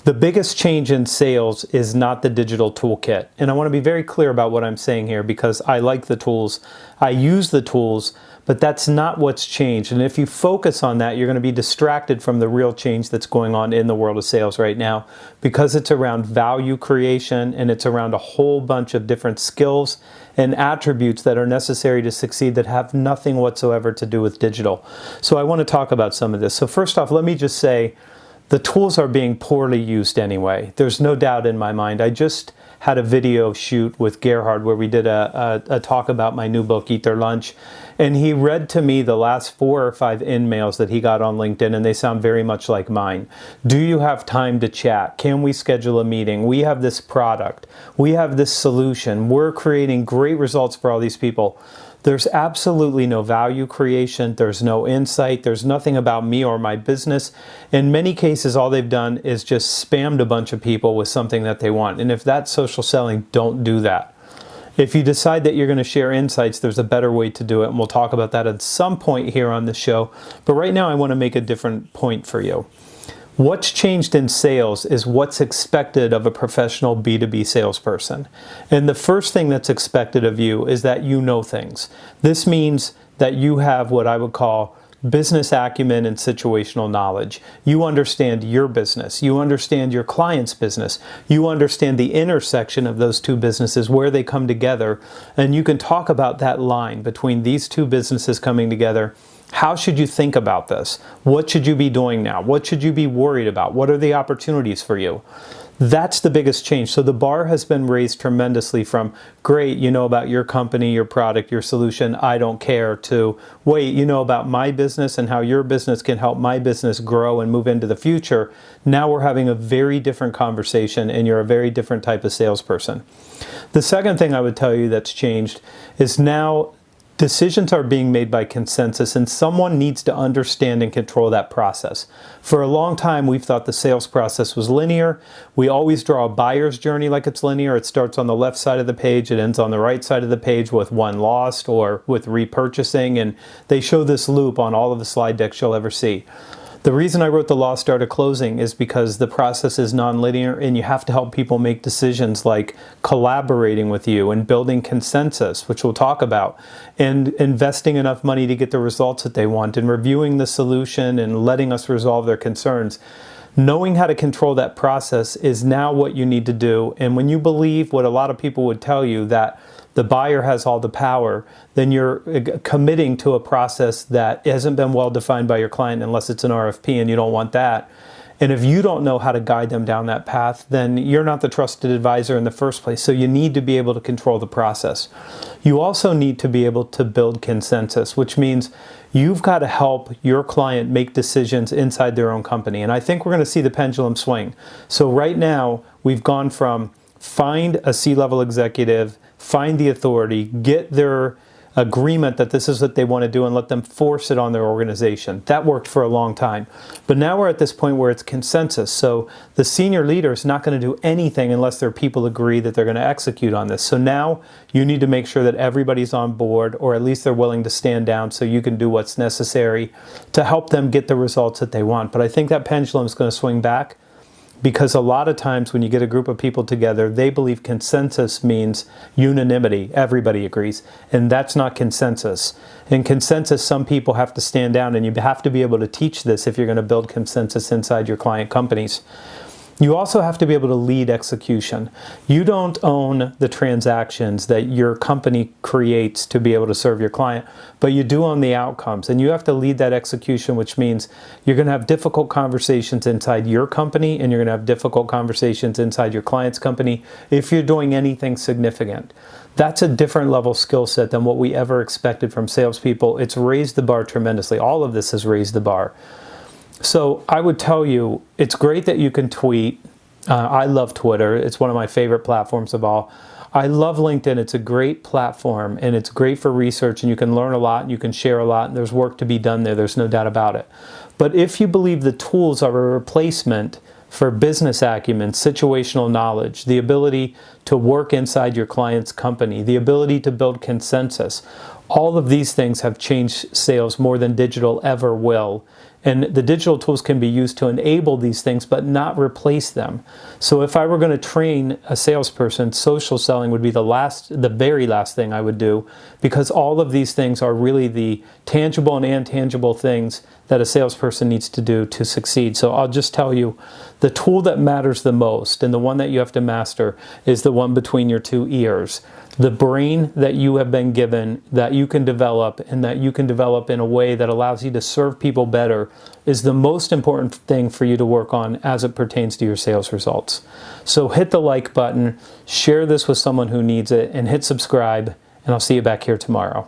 The biggest change in sales is not the digital toolkit. And I want to be very clear about what I'm saying here because I like the tools, I use the tools, but that's not what's changed. And if you focus on that, you're going to be distracted from the real change that's going on in the world of sales right now because it's around value creation and it's around a whole bunch of different skills and attributes that are necessary to succeed that have nothing whatsoever to do with digital. So I want to talk about some of this. So first off, let me just say, the tools are being poorly used anyway. There's no doubt in my mind. I just had a video shoot with Gerhard where we did a talk about my new book, Eat Their Lunch. And he read to me the last 4 or 5 in-mails that he got on LinkedIn, and they sound very much like mine. Do you have time to chat? Can we schedule a meeting? We have this product. We have this solution. We're creating great results for all these people. There's absolutely no value creation. There's no insight. There's nothing about me or my business. In many cases, all they've done is just spammed a bunch of people with something that they want. And if that's social selling, don't do that. If you decide that you're going to share insights, there's a better way to do it. And we'll talk about that at some point here on the show. But right now, I want to make a different point for you. What's changed in sales is what's expected of a professional B2B salesperson. And the first thing that's expected of you is that you know things. This means that you have what I would call business acumen and situational knowledge. You understand your business. You understand your client's business. You understand the intersection of those two businesses, where they come together. And you can talk about that line between these two businesses coming together. How should you think about this? What should you be doing now? What should you be worried about? What are the opportunities for you? That's the biggest change. So the bar has been raised tremendously from, great, you know about your company, your product, your solution, I don't care, to, wait, you know about my business and how your business can help my business grow and move into the future. Now we're having a very different conversation and you're a very different type of salesperson. The second thing I would tell you that's changed is now decisions are being made by consensus, and someone needs to understand and control that process. For a long time, we've thought the sales process was linear. We always draw a buyer's journey like it's linear. It starts on the left side of the page, it ends on the right side of the page with one lost or with repurchasing, and they show this loop on all of the slide decks you'll ever see. The reason I wrote The Lost Art of Closing is because the process is nonlinear and you have to help people make decisions like collaborating with you and building consensus, which we'll talk about, and investing enough money to get the results that they want and reviewing the solution and letting us resolve their concerns. Knowing how to control that process is now what you need to do. And when you believe what a lot of people would tell you, that the buyer has all the power, then you're committing to a process that hasn't been well defined by your client unless it's an RFP, and you don't want that. And if you don't know how to guide them down that path, then you're not the trusted advisor in the first place. So you need to be able to control the process. You also need to be able to build consensus, which means you've got to help your client make decisions inside their own company. And I think we're going to see the pendulum swing. So right now, we've gone from find a C-level executive, find the authority, get their agreement that this is what they want to do, and let them force it on their organization. That worked for a long time. But now we're at this point where it's consensus. So the senior leader is not going to do anything unless their people agree that they're going to execute on this. So now you need to make sure that everybody's on board, or at least they're willing to stand down so you can do what's necessary to help them get the results that they want. But I think that pendulum is going to swing back, because a lot of times when you get a group of people together, they believe consensus means unanimity. Everybody agrees. And that's not consensus. In consensus, some people have to stand down, and you have to be able to teach this if you're going to build consensus inside your client companies. You also have to be able to lead execution. You don't own the transactions that your company creates to be able to serve your client, but you do own the outcomes, and you have to lead that execution, which means you're going to have difficult conversations inside your company, and you're going to have difficult conversations inside your client's company if you're doing anything significant. That's a different level skill set than what we ever expected from salespeople. It's raised the bar tremendously. All of this has raised the bar. So I would tell you, it's great that you can tweet. I love Twitter. It's one of my favorite platforms of all. I love LinkedIn. It's a great platform, and it's great for research, and you can learn a lot, and you can share a lot, and there's work to be done there. There's no doubt about it. But if you believe the tools are a replacement for business acumen, situational knowledge, the ability to work inside your client's company, the ability to build consensus, all of these things have changed sales more than digital ever will. And the digital tools can be used to enable these things, but not replace them. So if I were going to train a salesperson, social selling would be the very last thing I would do, because all of these things are really the tangible and intangible things that a salesperson needs to do to succeed. So I'll just tell you, the tool that matters the most and the one that you have to master is the one between your two ears. The brain that you have been given, that you can develop, and that you can develop in a way that allows you to serve people better, is the most important thing for you to work on as it pertains to your sales results. So hit the like button, share this with someone who needs it, and hit subscribe, and I'll see you back here tomorrow.